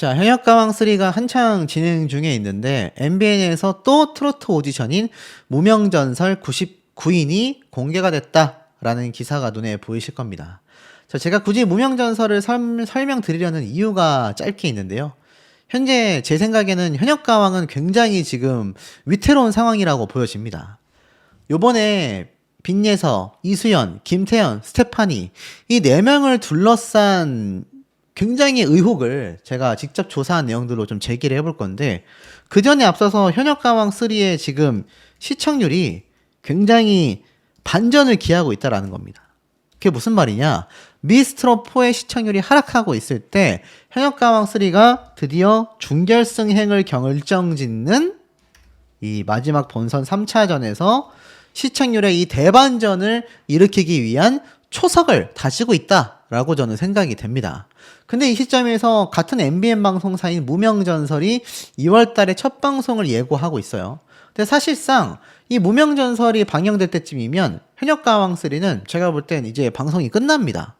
자, 현역가왕3가 한창 진행 중에 있는데 MBN에서 또 트로트 오디션인 무명전설 99인이 공개가 됐다라는 기사가 눈에 보이실 겁니다. 자, 제가 굳이 무명전설을 설명드리려는 이유가 짧게 있는데요. 현재 제 생각에는 현역가왕은 굉장히 지금 위태로운 상황이라고 보여집니다. 요번에 빈예서, 이수연, 김태현, 스테파니 이 4명을 둘러싼 굉장히 의혹을 제가 직접 조사한 내용들로 좀 제기를 해볼 건데, 그 전에 앞서서 현역가왕3의 지금 시청률이 굉장히 반전을 기하고 있다라는 겁니다. 그게 무슨 말이냐? 미스트롯4의 시청률이 하락하고 있을 때 현역가왕3가 드디어 준결승행을 결정짓는 이 마지막 본선 3차전에서 시청률의 이 대반전을 일으키기 위한 초석을 다지고 있다라고 저는 생각이 됩니다. 근데 이 시점에서 같은 MBN 방송사인 무명전설이 2월 달에 첫 방송을 예고하고 있어요. 근데 사실상 이 무명전설이 방영될 때쯤이면 현역가왕3는 제가 볼 땐 이제 방송이 끝납니다.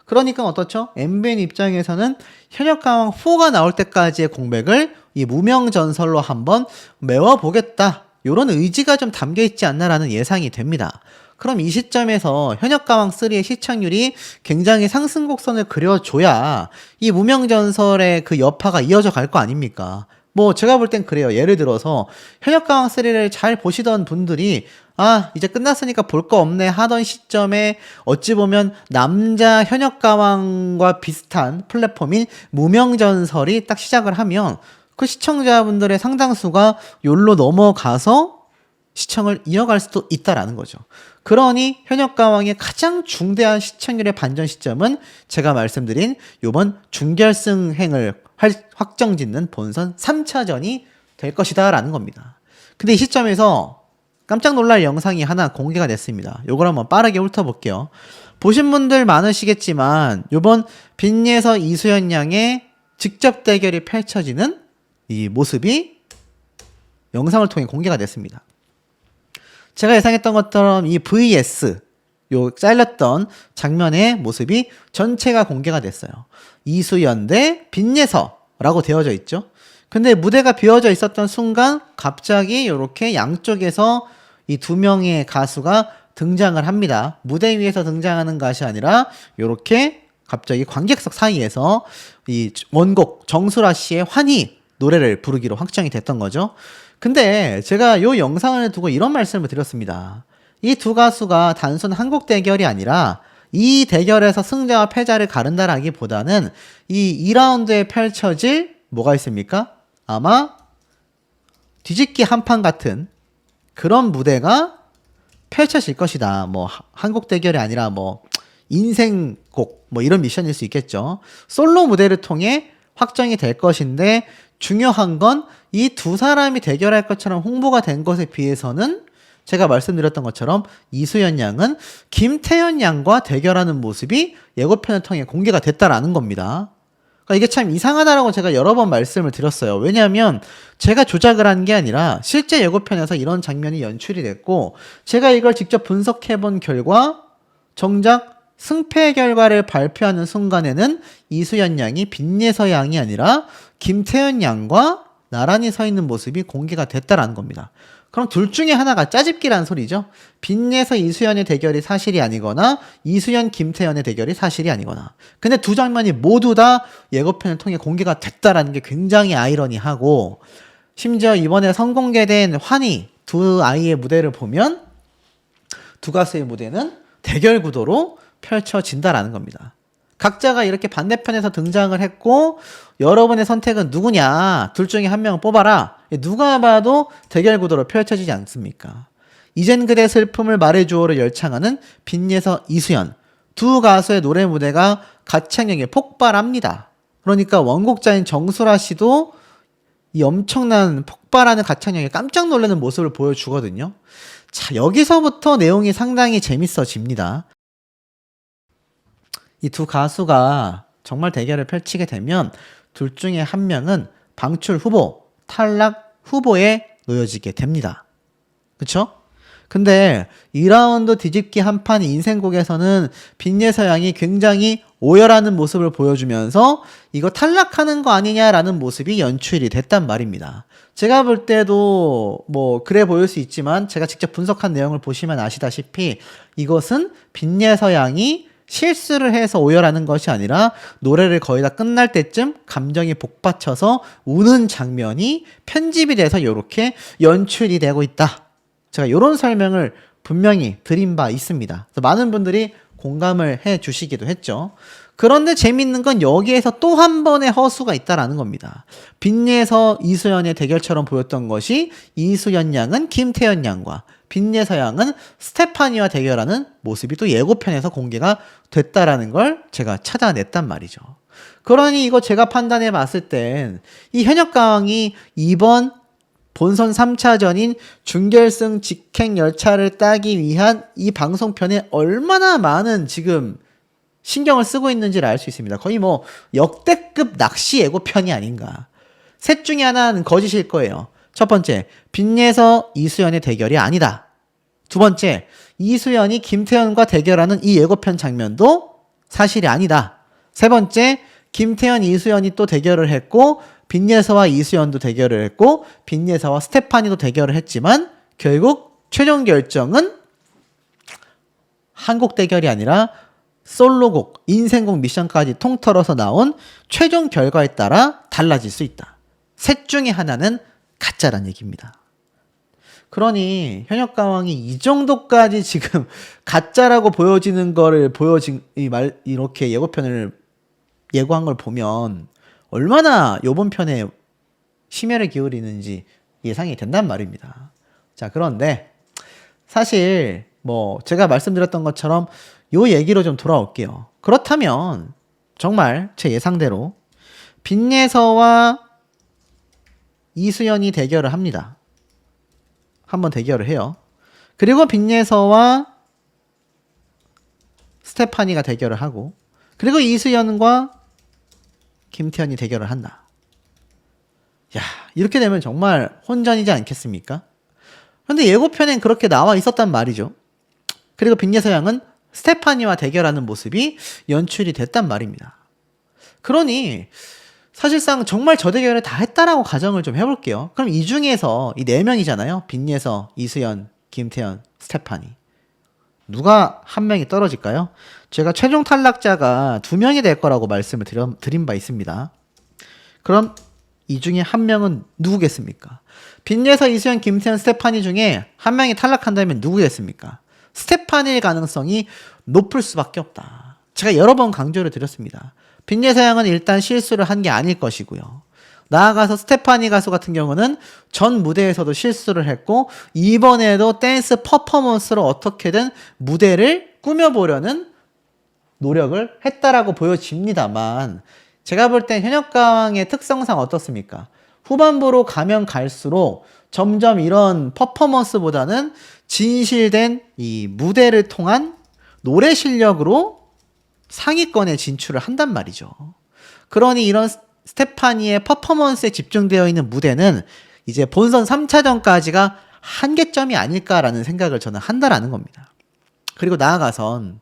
그러니까 어떻죠? MBN 입장에서는 현역가왕4가 나올 때까지의 공백을 이 무명전설로 한번 메워보겠다, 이런 의지가 좀 담겨있지 않나라는 예상이 됩니다. 그럼 이 시점에서 현역가왕3의 시청률이 굉장히 상승 곡선을 그려줘야 이 무명전설의 그 여파가 이어져 갈 거 아닙니까? 뭐 제가 볼 땐 그래요. 예를 들어서 현역가왕3를 잘 보시던 분들이 이제 끝났으니까 볼 거 없네 하던 시점에 어찌 보면 남자 현역가왕과 비슷한 플랫폼인 무명전설이 딱 시작을 하면 그 시청자분들의 상당수가 욜로 넘어가서 시청을 이어갈 수도 있다라는 거죠. 그러니 현역가왕의 가장 중대한 시청률의 반전 시점은 제가 말씀드린 요번 준결승행을 확정짓는 본선 3차전이 될 것이다 라는 겁니다. 근데 이 시점에서 깜짝 놀랄 영상이 하나 공개가 됐습니다. 요걸 한번 빠르게 훑어볼게요. 보신 분들 많으시겠지만 요번 빈예서 이수연 양의 직접 대결이 펼쳐지는 이 모습이 영상을 통해 공개가 됐습니다. 제가 예상했던 것처럼 이 VS, 요 잘렸던 장면의 모습이 전체가 공개가 됐어요. 이수연 대 빈예서라고 되어져 있죠. 근데 무대가 비어져 있었던 순간 갑자기 이렇게 양쪽에서 이 2명의 가수가 등장을 합니다. 무대 위에서 등장하는 것이 아니라 이렇게 갑자기 관객석 사이에서 이 원곡 정수라 씨의 환희 노래를 부르기로 확정이 됐던 거죠. 근데 제가 요 영상을 두고 이런 말씀을 드렸습니다. 이 두 가수가 단순 한곡 대결이 아니라 이 대결에서 승자와 패자를 가른다라기보다는 이 2라운드에 펼쳐질 뭐가 있습니까? 아마 뒤집기 한판 같은 그런 무대가 펼쳐질 것이다. 뭐 한곡 대결이 아니라 뭐 인생곡 뭐 이런 미션일 수 있겠죠. 솔로 무대를 통해 확정이 될 것인데, 중요한 건 이 두 사람이 대결할 것처럼 홍보가 된 것에 비해서는 제가 말씀드렸던 것처럼 이수연 양은 김태현 양과 대결하는 모습이 예고편을 통해 공개가 됐다라는 겁니다. 그러니까 이게 참 이상하다라고 제가 여러 번 말씀을 드렸어요. 왜냐하면 제가 조작을 한 게 아니라 실제 예고편에서 이런 장면이 연출이 됐고, 제가 이걸 직접 분석해 본 결과 정작 승패 결과를 발표하는 순간에는 이수연 양이 빈예서 양이 아니라 김태현 양과 나란히 서 있는 모습이 공개가 됐다라는 겁니다. 그럼 둘 중에 하나가 짜집기란 소리죠. 빈예서 이수연의 대결이 사실이 아니거나 이수연 김태현의 대결이 사실이 아니거나. 근데 두 장면이 모두 다 예고편을 통해 공개가 됐다라는 게 굉장히 아이러니하고, 심지어 이번에 선공개된 환희 두 아이의 무대를 보면 두 가수의 무대는 대결 구도로 펼쳐진다라는 겁니다. 각자가 이렇게 반대편에서 등장을 했고, 여러분의 선택은 누구냐, 둘 중에 한 명을 뽑아라, 누가 봐도 대결 구도로 펼쳐지지 않습니까? 이젠 그대 슬픔을 말해주어를 열창하는 빈예서 이수연 두 가수의 노래 무대가 가창력에 폭발합니다. 그러니까 원곡자인 정수라 씨도 이 엄청난 폭발하는 가창력에 깜짝 놀라는 모습을 보여주거든요. 자, 여기서부터 내용이 상당히 재밌어집니다. 이 두 가수가 정말 대결을 펼치게 되면 둘 중에 한 명은 방출 후보, 탈락 후보에 놓여지게 됩니다. 그쵸? 근데 2라운드 뒤집기 한판 인생곡에서는 빈예서양이 굉장히 오열하는 모습을 보여주면서 이거 탈락하는 거 아니냐라는 모습이 연출이 됐단 말입니다. 제가 볼 때도 뭐 그래 보일 수 있지만 제가 직접 분석한 내용을 보시면 아시다시피 이것은 빈예서양이 실수를 해서 오열하는 것이 아니라 노래를 거의 다 끝날 때쯤 감정이 복받쳐서 우는 장면이 편집이 돼서 이렇게 연출이 되고 있다. 제가 이런 설명을 분명히 드린 바 있습니다. 그래서 많은 분들이 공감을 해 주시기도 했죠. 그런데 재밌는 건 여기에서 또 한 번의 허수가 있다라는 겁니다. 빈예서 이수연의 대결처럼 보였던 것이 이수연 양은 김태연 양과 빈예서 양은 스테파니와 대결하는 모습이 또 예고편에서 공개가 됐다라는 걸 제가 찾아냈단 말이죠. 그러니 이거 제가 판단해 봤을 땐 이 현역가왕이 이번 본선 3차전인 준결승 직행 열차를 따기 위한 이 방송편에 얼마나 많은 지금 신경을 쓰고 있는지를 알 수 있습니다. 거의 뭐 역대급 낚시 예고편이 아닌가. 셋 중에 하나는 거짓일 거예요. 첫 번째, 빈예서 이수연의 대결이 아니다. 두 번째, 이수연이 김태현과 대결하는 이 예고편 장면도 사실이 아니다. 세 번째, 김태현, 이수연이 또 대결을 했고 빈예서와 이수연도 대결을 했고 빈예서와 스테파니도 대결을 했지만 결국 최종 결정은 한곡 대결이 아니라 솔로곡, 인생곡 미션까지 통틀어서 나온 최종 결과에 따라 달라질 수 있다. 셋 중에 하나는 가짜란 얘기입니다. 그러니 현역가왕이 이 정도까지 지금 가짜라고 보여지는 거를 이렇게 예고편을 예고한 걸 보면 얼마나 요번 편에 심혈을 기울이는지 예상이 된단 말입니다. 자, 그런데 사실 뭐 제가 말씀드렸던 것처럼 요 얘기로 좀 돌아올게요. 그렇다면 정말 제 예상대로 빈예서와 이수연이 대결을 합니다. 한번 대결을 해요. 그리고 빈예서와 스테파니가 대결을 하고 그리고 이수연과 김태현이 대결을 한다. 야, 이렇게 되면 정말 혼전이지 않겠습니까? 근데 예고편엔 그렇게 나와 있었단 말이죠. 그리고 빈예서 양은 스테파니와 대결하는 모습이 연출이 됐단 말입니다. 그러니 사실상 정말 저 대결을 다 했다라고 가정을 좀 해볼게요. 그럼 이 중에서 이 4명이잖아요. 빈예서, 이수연, 김태현, 스테파니. 누가 한 명이 떨어질까요? 제가 최종 탈락자가 2명이 될 거라고 말씀을 드린 바 있습니다. 그럼 이 중에 한 명은 누구겠습니까? 빈예서, 이수연, 김태현, 스테파니 중에 한 명이 탈락한다면 누구겠습니까? 스테파니의 가능성이 높을 수밖에 없다. 제가 여러 번 강조를 드렸습니다. 빈예서 양은 일단 실수를 한 게 아닐 것이고요. 나아가서 스테파니 가수 같은 경우는 전 무대에서도 실수를 했고 이번에도 댄스 퍼포먼스로 어떻게든 무대를 꾸며보려는 노력을 했다라고 보여집니다만 제가 볼 땐 현역가왕의 특성상 어떻습니까? 후반부로 가면 갈수록 점점 이런 퍼포먼스보다는 진실된 이 무대를 통한 노래 실력으로 상위권에 진출을 한단 말이죠. 그러니 이런 스테파니의 퍼포먼스에 집중되어 있는 무대는 이제 본선 3차전까지가 한계점이 아닐까라는 생각을 저는 한다라는 겁니다. 그리고 나아가선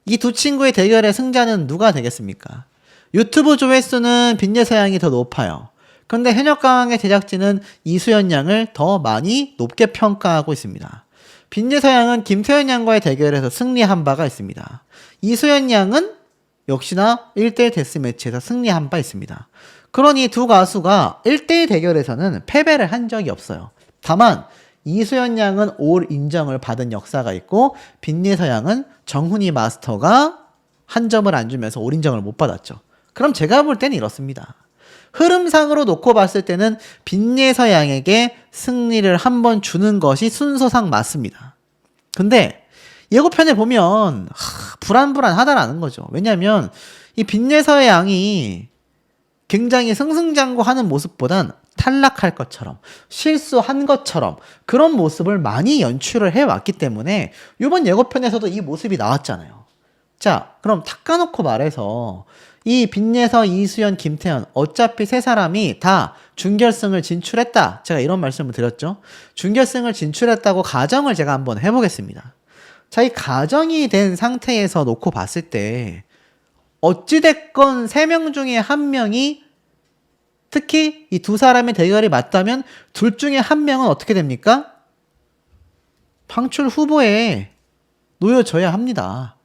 이 두 친구의 대결의 승자는 누가 되겠습니까? 유튜브 조회수는 빈예서 양이 더 높아요. 그런데 현역가왕의 제작진은 이수연 양을 더 많이 높게 평가하고 있습니다. 빈예서 양은 김태현 양과의 대결에서 승리한 바가 있습니다. 이수연 양은 역시나 1대1 데스매치에서 승리한 바 있습니다. 그러니 두 가수가 1대1 대결에서는 패배를 한 적이 없어요. 다만 이수연 양은 올 인정을 받은 역사가 있고 빈예서 양은 정훈이 마스터가 한 점을 안 주면서 올 인정을 못 받았죠. 그럼 제가 볼 때는 이렇습니다. 흐름상으로 놓고 봤을 때는 빈예서 양에게 승리를 한번 주는 것이 순서상 맞습니다. 근데 예고편에 보면 불안불안하다라는 거죠. 왜냐하면 이 빈예서 양이 굉장히 승승장구하는 모습보단 탈락할 것처럼 실수한 것처럼 그런 모습을 많이 연출을 해왔기 때문에 이번 예고편에서도 이 모습이 나왔잖아요. 자, 그럼 닦아놓고 말해서 이 빈예서, 이수연, 김태현 어차피 세 사람이 다 준결승을 진출했다. 제가 이런 말씀을 드렸죠. 준결승을 진출했다고 가정을 제가 한번 해보겠습니다. 자, 이 가정이 된 상태에서 놓고 봤을 때 어찌됐건 3명 중에 1명이, 특히 이 두 사람의 대결이 맞다면 둘 중에 1명은 어떻게 됩니까? 방출 후보에 놓여져야 합니다.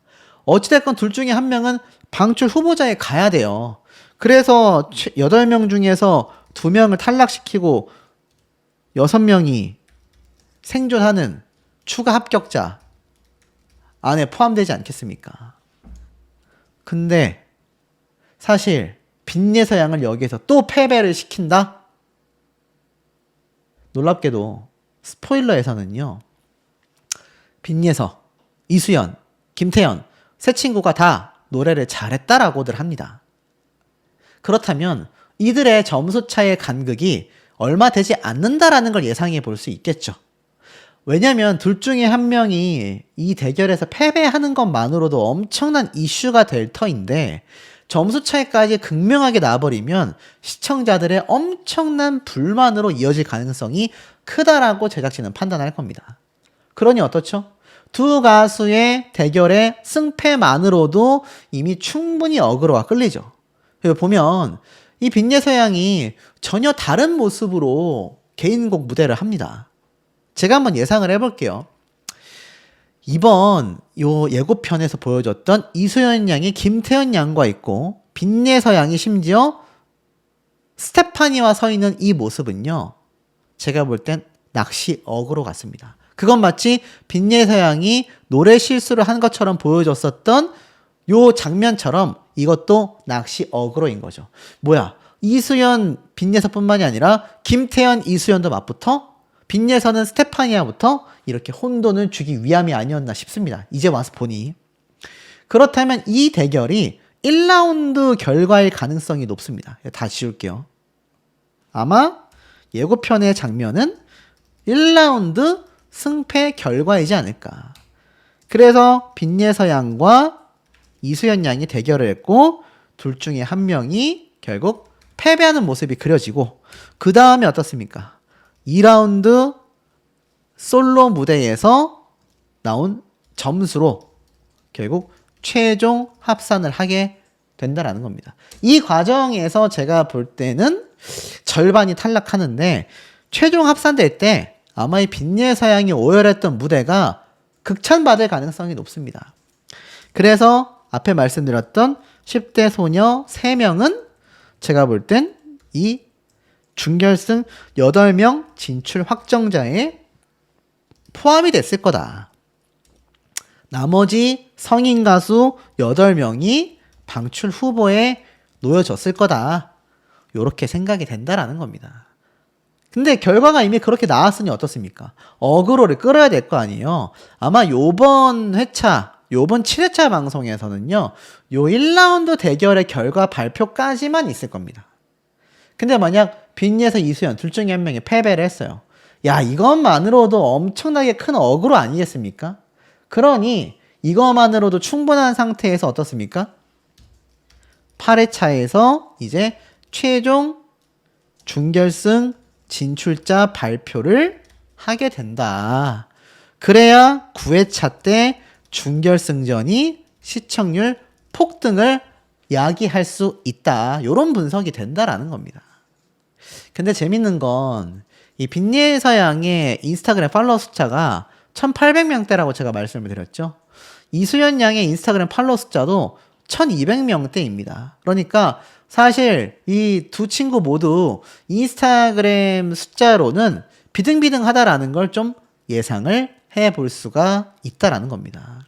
어찌됐건 둘 중에 1명은 방출 후보자에 가야 돼요. 그래서 8명 중에서 2명을 탈락시키고 6명이 생존하는 추가 합격자 안에 포함되지 않겠습니까? 근데 사실 빈예서 양을 여기에서 또 패배를 시킨다? 놀랍게도 스포일러에서는요, 빈예서, 이수연, 김태현 세 친구가 다 노래를 잘했다라고들 합니다. 그렇다면 이들의 점수 차이의 간극이 얼마 되지 않는다라는 걸 예상해 볼 수 있겠죠. 왜냐면 둘 중에 1명이 이 대결에서 패배하는 것만으로도 엄청난 이슈가 될 터인데 점수 차이까지 극명하게 나버리면 시청자들의 엄청난 불만으로 이어질 가능성이 크다라고 제작진은 판단할 겁니다. 그러니 어떻죠? 두 가수의 대결의 승패만으로도 이미 충분히 어그로가 끌리죠. 보면 이 빈예서 양이 전혀 다른 모습으로 개인곡 무대를 합니다. 제가 한번 예상을 해볼게요. 이번 요 예고편에서 보여줬던 이수연 양이 김태현 양과 있고 빈예서 양이 심지어 스테파니와 서 있는 이 모습은요, 제가 볼 땐 낚시 어그로 같습니다. 그건 마치 빈예서 양이 노래 실수를 한 것처럼 보여줬었던 요 장면처럼 이것도 낚시 어그로인 거죠. 뭐야, 이수연, 빈예서뿐만이 아니라 김태현, 이수연도 맞붙어? 빈예서는 스테파니아부터 이렇게 혼돈을 주기 위함이 아니었나 싶습니다. 이제 와서 보니. 그렇다면 이 대결이 1라운드 결과일 가능성이 높습니다. 다 지울게요. 아마 예고편의 장면은 1라운드 승패 결과이지 않을까. 그래서 빈예서 양과 이수연 양이 대결을 했고 둘 중에 1명이 결국 패배하는 모습이 그려지고, 그 다음에 어떻습니까? 2라운드 솔로 무대에서 나온 점수로 결국 최종 합산을 하게 된다라는 겁니다. 이 과정에서 제가 볼 때는 절반이 탈락하는데 최종 합산될 때 아마 이 빈예서 양이 오열했던 무대가 극찬받을 가능성이 높습니다. 그래서 앞에 말씀드렸던 10대 소녀 3명은 제가 볼 땐 이 준결승 8명 진출 확정자에 포함이 됐을 거다. 나머지 성인 가수 8명이 방출 후보에 놓여졌을 거다. 요렇게 생각이 된다라는 겁니다. 근데 결과가 이미 그렇게 나왔으니 어떻습니까? 어그로를 끌어야 될 거 아니에요. 아마 요번 회차, 요번 7회차 방송에서는요, 요 1라운드 대결의 결과 발표까지만 있을 겁니다. 근데 만약 빈예서, 이수연 둘 중에 1명이 패배를 했어요. 야, 이것만으로도 엄청나게 큰 어그로 아니겠습니까? 그러니 이것만으로도 충분한 상태에서 어떻습니까? 8회차에서 이제 최종 준결승 진출자 발표를 하게 된다. 그래야 9회차 때 준결승전이 시청률 폭등을 야기할 수 있다. 이런 분석이 된다라는 겁니다. 근데 재밌는 건 이 빈예서 양의 인스타그램 팔로워 숫자가 1800명대라고 제가 말씀을 드렸죠. 이수연 양의 인스타그램 팔로워 숫자도 1200명대입니다. 그러니까 사실 이 두 친구 모두 인스타그램 숫자로는 비등비등하다라는 걸 좀 예상을 해볼 수가 있다라는 겁니다.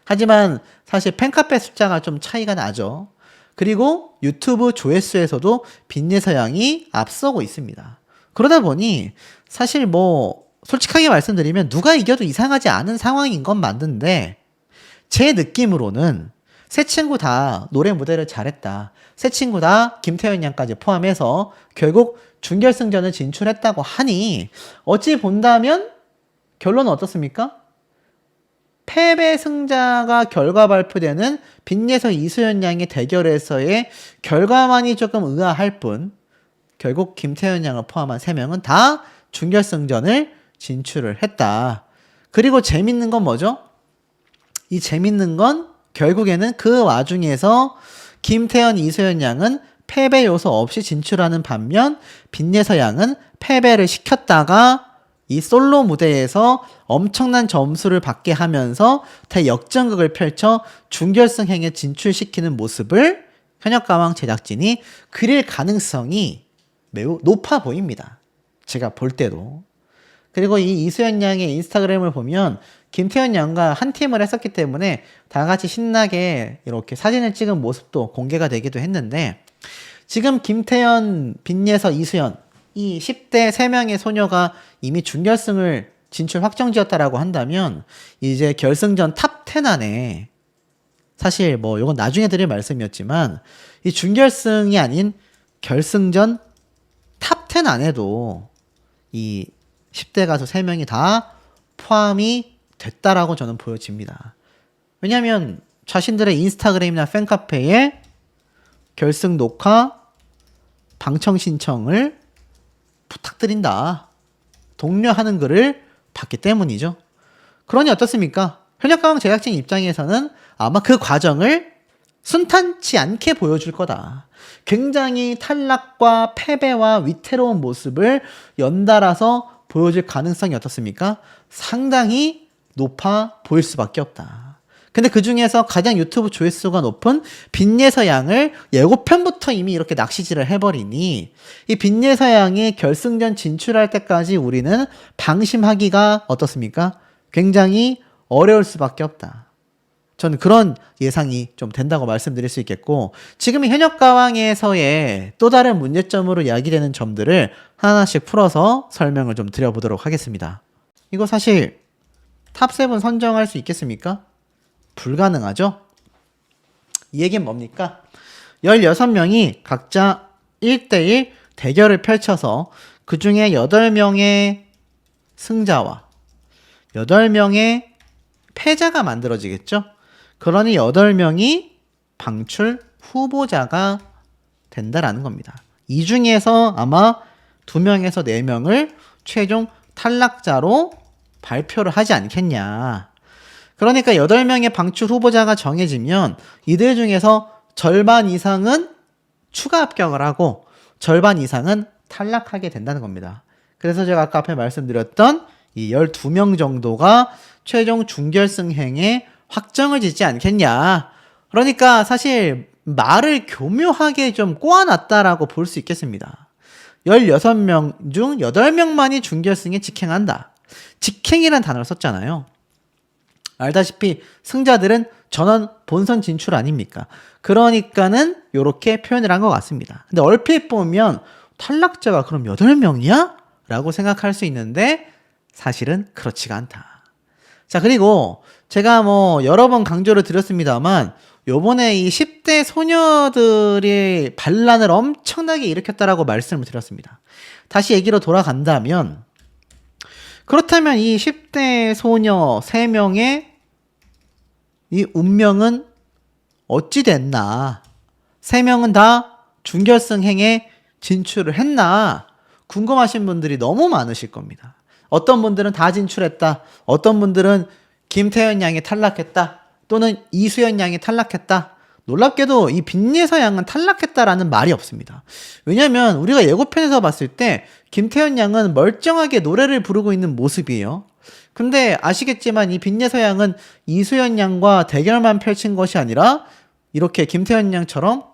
하지만 사실 팬카페 숫자가 좀 차이가 나죠. 그리고 유튜브 조회수에서도 빈예서 양이 앞서고 있습니다. 그러다 보니 사실 뭐 솔직하게 말씀드리면 누가 이겨도 이상하지 않은 상황인 건 맞는데, 제 느낌으로는 세 친구 다 노래 무대를 잘했다. 세 친구 다 김태현 양까지 포함해서 결국 준결승전을 진출했다고 하니 어찌 본다면 결론은 어떻습니까? 패배 승자가 결과 발표되는 빈예서 이수연 양의 대결에서의 결과만이 조금 의아할 뿐 결국 김태현 양을 포함한 3명은 다 준결승전을 진출을 했다. 그리고 재밌는 건 뭐죠? 이 재밌는 건 결국에는 그 와중에서 김태현, 이수연 양은 패배 요소 없이 진출하는 반면 빈예서 양은 패배를 시켰다가 이 솔로 무대에서 엄청난 점수를 받게 하면서 대역전극을 펼쳐 준결승행에 진출시키는 모습을 현역가왕 제작진이 그릴 가능성이 매우 높아 보입니다. 제가 볼 때도. 그리고 이 이수연 양의 인스타그램을 보면 김태현 양과 한 팀을 했었기 때문에 다 같이 신나게 이렇게 사진을 찍은 모습도 공개가 되기도 했는데 지금 김태현, 빈예서, 이수연 이 10대 3명의 소녀가 이미 준결승을 진출 확정지었다라고 한다면 이제 결승전 탑 10 안에 사실 뭐 이건 나중에 드릴 말씀이었지만 이 준결승이 아닌 결승전 탑 10 안에도 이 10대 가수 3명이 다 포함이 됐다라고 저는 보여집니다. 왜냐하면 자신들의 인스타그램이나 팬카페에 결승 녹화 방청 신청을 부탁드린다. 독려하는 글을 봤기 때문이죠. 그러니 어떻습니까? 현역가왕 제작진 입장에서는 아마 그 과정을 순탄치 않게 보여줄 거다. 굉장히 탈락과 패배와 위태로운 모습을 연달아서 보여줄 가능성이 어떻습니까? 상당히 높아 보일 수밖에 없다. 근데 그 중에서 가장 유튜브 조회수가 높은 빈예서 양을 예고편부터 이미 이렇게 낚시질을 해버리니 이 빈예서 양이 결승전 진출할 때까지 우리는 방심하기가 어떻습니까? 굉장히 어려울 수밖에 없다. 저는 그런 예상이 좀 된다고 말씀드릴 수 있겠고 지금 현역가왕에서의 또 다른 문제점으로 야기되는 점들을 하나씩 풀어서 설명을 좀 드려보도록 하겠습니다. 이거 사실 탑7 선정할 수 있겠습니까? 불가능하죠? 이 얘기는 뭡니까? 16명이 각자 1대1 대결을 펼쳐서 그 중에 8명의 승자와 8명의 패자가 만들어지겠죠? 그러니 8명이 방출 후보자가 된다라는 겁니다. 이 중에서 아마 2명에서 4명을 최종 탈락자로 발표를 하지 않겠냐. 그러니까 8명의 방출 후보자가 정해지면 이들 중에서 절반 이상은 추가 합격을 하고 절반 이상은 탈락하게 된다는 겁니다. 그래서 제가 아까 앞에 말씀드렸던 이 12명 정도가 최종 준결승행에 확정을 짓지 않겠냐. 그러니까 사실 말을 교묘하게 좀 꼬아놨다라고 볼 수 있겠습니다. 16명 중 8명만이 준결승에 직행한다. 직행이란 단어를 썼잖아요. 알다시피 승자들은 전원 본선 진출 아닙니까? 그러니까는 이렇게 표현을 한 것 같습니다. 근데 얼핏 보면 탈락자가 그럼 8명이야? 라고 생각할 수 있는데 사실은 그렇지가 않다. 자, 그리고 제가 뭐 여러 번 강조를 드렸습니다만 요번에 이 10대 소녀들이 반란을 엄청나게 일으켰다라고 말씀을 드렸습니다. 다시 얘기로 돌아간다면 그렇다면 이 10대 소녀 3명의 이 운명은 어찌 됐나? 3명은 다 준결승행에 진출을 했나? 궁금하신 분들이 너무 많으실 겁니다. 어떤 분들은 다 진출했다. 어떤 분들은 김태현 양이 탈락했다. 또는 이수연 양이 탈락했다. 놀랍게도 이 빈예서 양은 탈락했다라는 말이 없습니다. 왜냐면 우리가 예고편에서 봤을 때 김태현 양은 멀쩡하게 노래를 부르고 있는 모습이에요. 근데 아시겠지만 이 빈예서 양은 이수연 양과 대결만 펼친 것이 아니라 이렇게 김태현 양처럼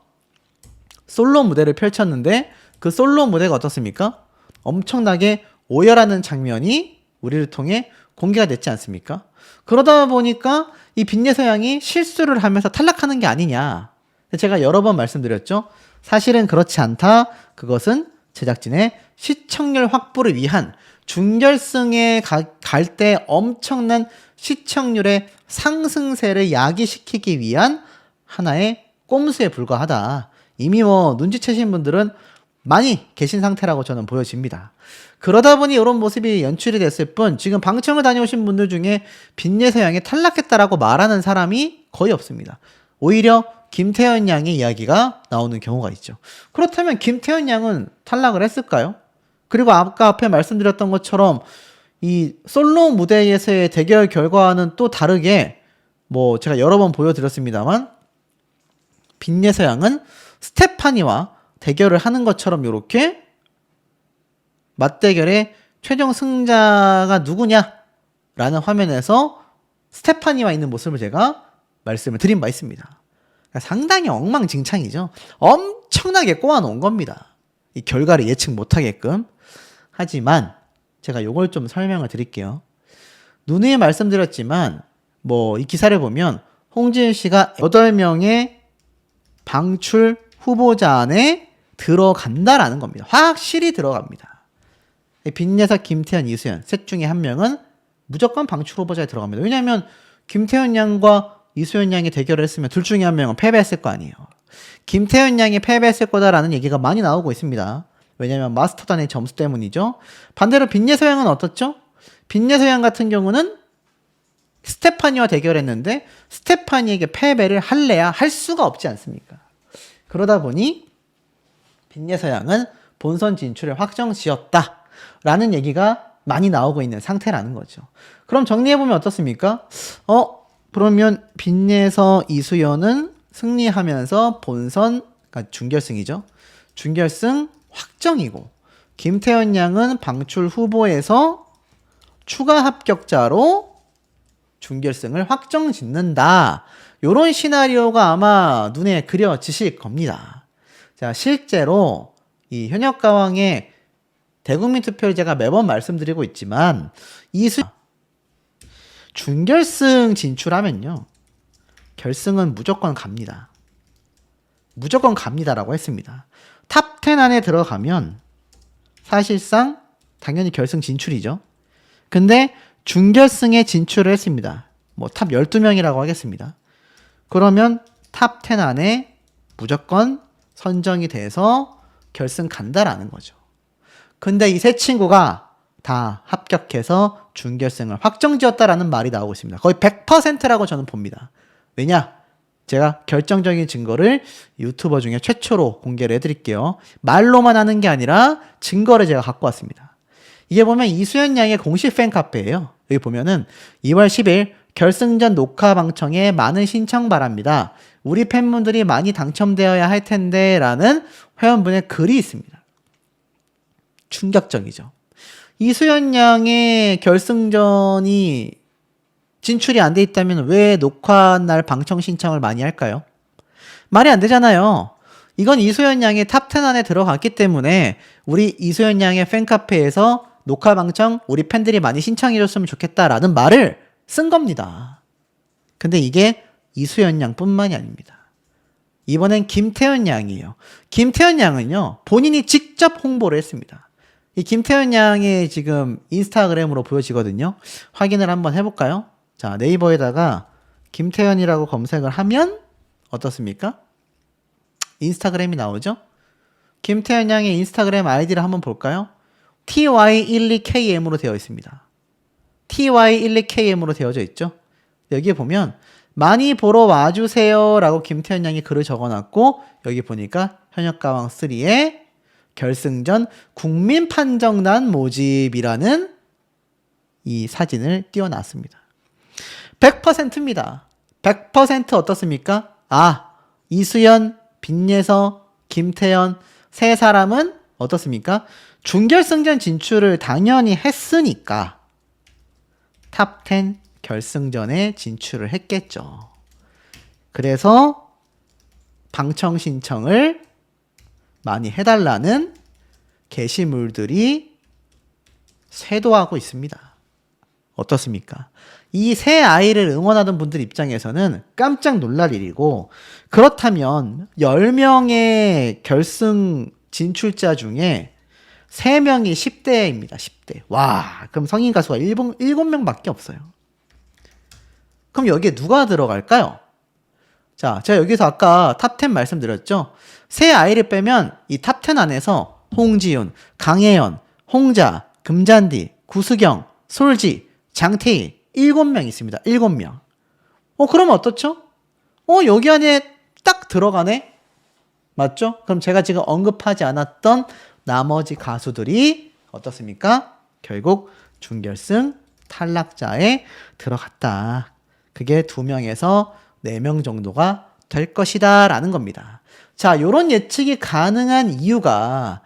솔로 무대를 펼쳤는데 그 솔로 무대가 어떻습니까? 엄청나게 오열하는 장면이 우리를 통해 공개가 됐지 않습니까? 그러다 보니까 이 빈예서 양이 실수를 하면서 탈락하는 게 아니냐. 제가 여러 번 말씀드렸죠. 사실은 그렇지 않다. 그것은 제작진의 시청률 확보를 위한 준결승에 갈 때 엄청난 시청률의 상승세를 야기시키기 위한 하나의 꼼수에 불과하다. 이미 뭐 눈치채신 분들은 많이 계신 상태라고 저는 보여집니다. 그러다 보니 이런 모습이 연출이 됐을 뿐 지금 방청을 다녀오신 분들 중에 빚내서 양이 탈락했다라고 말하는 사람이 거의 없습니다. 오히려 김태현 양의 이야기가 나오는 경우가 있죠. 그렇다면 김태현 양은 탈락을 했을까요? 그리고 아까 앞에 말씀드렸던 것처럼 이 솔로 무대에서의 대결 결과와는 또 다르게 뭐 제가 여러 번 보여드렸습니다만 빚내서 양은 스테파니와 대결을 하는 것처럼 이렇게 맞대결의 최종 승자가 누구냐라는 화면에서 스테파니와 있는 모습을 제가 말씀을 드린 바 있습니다. 그러니까 상당히 엉망진창이죠. 엄청나게 꼬아놓은 겁니다. 이 결과를 예측 못하게끔. 하지만 제가 요걸 좀 설명을 드릴게요. 누누이 말씀드렸지만 뭐 이 기사를 보면 홍지은 씨가 8명의 방출 후보자 안에 들어간다라는 겁니다. 확실히 들어갑니다. 빚내서 김태현, 이수연 셋 중에 한 명은 무조건 방출 후보자에 들어갑니다. 왜냐하면 김태현 양과 이수연 양이 대결을 했으면 둘 중에 한 명은 패배했을 거 아니에요. 김태현 양이 패배했을 거다라는 얘기가 많이 나오고 있습니다. 왜냐하면 마스터단의 점수 때문이죠. 반대로 빚내서 양은 어떻죠? 빚내서 양 같은 경우는 스테파니와 대결했는데 스테파니에게 패배를 할래야 할 수가 없지 않습니까? 그러다 보니 빚내서 양은 본선 진출을 확정지었다라는 얘기가 많이 나오고 있는 상태라는 거죠. 그럼 정리해보면 어떻습니까? 그러면 빚내서 이수연은 승리하면서 본선, 그러니까 준결승이죠. 준결승 확정이고 김태현 양은 방출 후보에서 추가 합격자로 준결승을 확정 짓는다. 요런 시나리오가 아마 눈에 그려지실 겁니다. 자, 실제로 이 현역가왕의 대국민 투표를 제가 매번 말씀드리고 있지만 준결승 진출하면요. 결승은 무조건 갑니다. 무조건 갑니다라고 했습니다. 탑 10 안에 들어가면 사실상 당연히 결승 진출이죠. 근데 준결승에 진출을 했습니다. 뭐 탑 12명이라고 하겠습니다. 그러면 탑 10 안에 무조건 선정이 돼서 결승 간다라는 거죠. 근데 이 세 친구가 다 합격해서 준결승을 확정지었다라는 말이 나오고 있습니다. 거의 100%라고 저는 봅니다. 왜냐? 제가 결정적인 증거를 유튜버 중에 최초로 공개를 해드릴게요. 말로만 하는 게 아니라 증거를 제가 갖고 왔습니다. 이게 보면 이수연 양의 공식 팬카페예요. 여기 보면은 2월 10일 결승전 녹화 방청에 많은 신청 바랍니다. 우리 팬분들이 많이 당첨되어야 할 텐데 라는 회원분의 글이 있습니다. 충격적이죠. 이수연 양의 결승전이 진출이 안 돼 있다면 왜 녹화 날 방청 신청을 많이 할까요? 말이 안 되잖아요. 이건 이수연 양의 탑 10 안에 들어갔기 때문에 우리 이수연 양의 팬카페에서 녹화 방청 우리 팬들이 많이 신청해줬으면 좋겠다라는 말을 쓴 겁니다. 근데 이게 이수연 양뿐만이 아닙니다. 이번엔 김태현 양이에요. 김태현 양은요, 본인이 직접 홍보를 했습니다. 이 김태현 양의 지금 인스타그램으로 보여지거든요. 확인을 한번 해볼까요? 자, 네이버에다가 김태현이라고 검색을 하면 어떻습니까? 인스타그램이 나오죠? 김태현 양의 인스타그램 아이디를 한번 볼까요? TY12KM으로 되어 있습니다. TY12KM으로 되어져 있죠? 여기에 보면 많이 보러 와주세요 라고 김태현 양이 글을 적어놨고 여기 보니까 현역가왕 3의 결승전 국민판정단 모집이라는 이 사진을 띄워놨습니다. 100%입니다. 100% 어떻습니까? 이수연, 빚내서, 김태현 세 사람은 어떻습니까? 준결승전 진출을 당연히 했으니까 탑 10 결승전에 진출을 했겠죠. 그래서 방청 신청을 많이 해달라는 게시물들이 쇄도하고 있습니다. 어떻습니까? 이 세 아이를 응원하던 분들 입장에서는 깜짝 놀랄 일이고, 그렇다면 10명의 결승 진출자 중에 3명이 10대입니다. 10대. 와, 그럼 성인 가수가 7명밖에 없어요. 그럼 여기에 누가 들어갈까요? 자, 제가 여기서 아까 탑 10 말씀드렸죠? 세 아이를 빼면 이 탑 10 안에서 홍지윤, 강혜연, 홍자, 금잔디, 구수경, 솔지, 장태희 7명 있습니다. 7명. 그럼 어떻죠? 여기 안에 딱 들어가네? 맞죠? 그럼 제가 지금 언급하지 않았던 나머지 가수들이 어떻습니까? 결국 준결승 탈락자에 들어갔다. 그게 2명에서 4명 정도가 될 것이다 라는 겁니다. 자, 요런 예측이 가능한 이유가